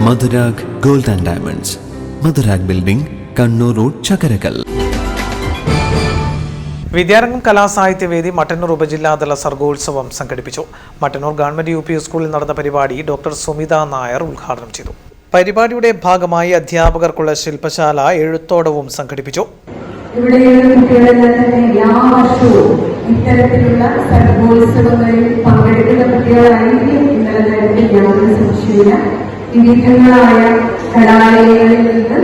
Madhurag gold and diamonds, Madhurag building, Kannur road, Chakkarakkal. Vidyarangam Kalasahithyavedi Mattannur ഉപജില്ലാതല സർഗോത്സവം സംഘടിപ്പിച്ചു. മട്ടന്നൂർ ഗവൺമെന്റ് UP സ്കൂളിൽ നടന്ന പരിപാടി ഡോക്ടർ സുമിത നായർ ഉദ്ഘാടനം ചെയ്തു. പരിപാടിയുടെ ഭാഗമായി അധ്യാപകർക്കുള്ള ശില്പശാല, എഴുത്തോടവും സംഘടിപ്പിച്ചു. ഇവിടെയുള്ള കുട്ടികളെല്ലാം തന്നെ എല്ലാ വർഷവും ഇത്തരത്തിലുള്ള സർഗോത്സവങ്ങളിൽ പങ്കെടുക്കുന്ന കുട്ടികളായിരിക്കും ഇന്നലെ നേരത്തെ യാതൊരു സംശയമില്ല. വിവിധങ്ങളായ കലാലയങ്ങളിൽ നിന്ന്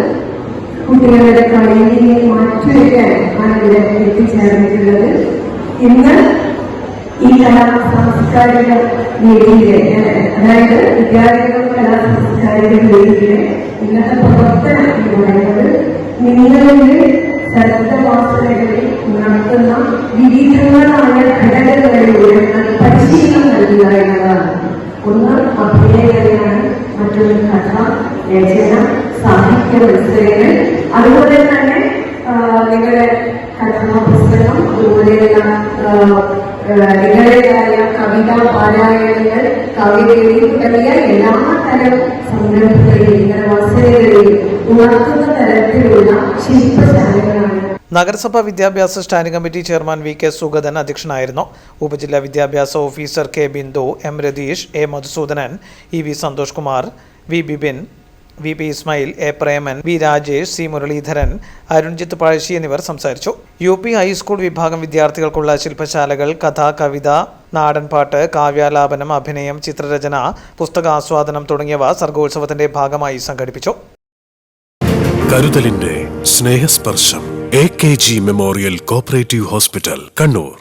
കുട്ടികളുടെ കഴിവിനെ മാറ്റിവെക്കാനാണ് ഇവിടെ എത്തിച്ചേർന്നിട്ടുള്ളത്. ഇന്ന് ഈ സാംസ്കാരിക വേദിയിലെ, അതായത് വിദ്യാർത്ഥികൾ സാംസ്കാരിക വേദിയിലെ ഇന്നത്തെ പ്രവർത്തനം എന്ന് പറയുന്നത് നിങ്ങളുടെ ശബ്ദവാസനകളിൽ നടത്തുന്ന വിവിധങ്ങളായ ഘടകങ്ങളിലൂടെ പരിശീലനം നൽകുക എന്നതാണ്. ഒന്ന് അഭിനയകലയാണ്, മറ്റൊരു കഥ, രചന, സാഹിത്യ മത്സരങ്ങൾ, അതുപോലെ തന്നെ നിങ്ങളുടെ കഥാപുസ്തകം, അതുപോലെയുള്ള നിങ്ങളുടേതായ കവിതാ പാരായണങ്ങൾ, കവിതയിൽ തുടങ്ങിയ എല്ലാ തരം സംരംഭങ്ങളെയും നിങ്ങളുടെ വസതികളെയും ഉണർത്തുന്ന തരത്തിലുള്ള ശില്പശാലകളാണ്. നഗരസഭ വിദ്യാഭ്യാസ standing committee chairman VK Sugathan അധ്യക്ഷനായിരുന്നു. ഉപജില്ലാ വിദ്യാഭ്യാസ officer K Bindu, M Ratheesh, A Madhusoodanan, EV Santhosh Kumar, V Bipin, VP Ismail, A Preman, V Rajesh, C Muraleedharan, Arunjith Pazhassi എന്നിവർ സംസാരിച്ചു. UP ഹൈസ്കൂൾ വിഭാഗം വിദ്യാർത്ഥികൾക്കുള്ള ശില്പശാലകൾ, കഥ, കവിത, നാടൻപാട്ട്, കാവ്യാലാപനം, അഭിനയം, ചിത്രരചന, പുസ്തകാസ്വാദനം തുടങ്ങിയവ സർഗോത്സവത്തിന്റെ ഭാഗമായി സംഘടിപ്പിച്ചു. കരുതലിന്റെ സ്നേഹസ്പർശം AKG memorial cooperative hospital, Kannur.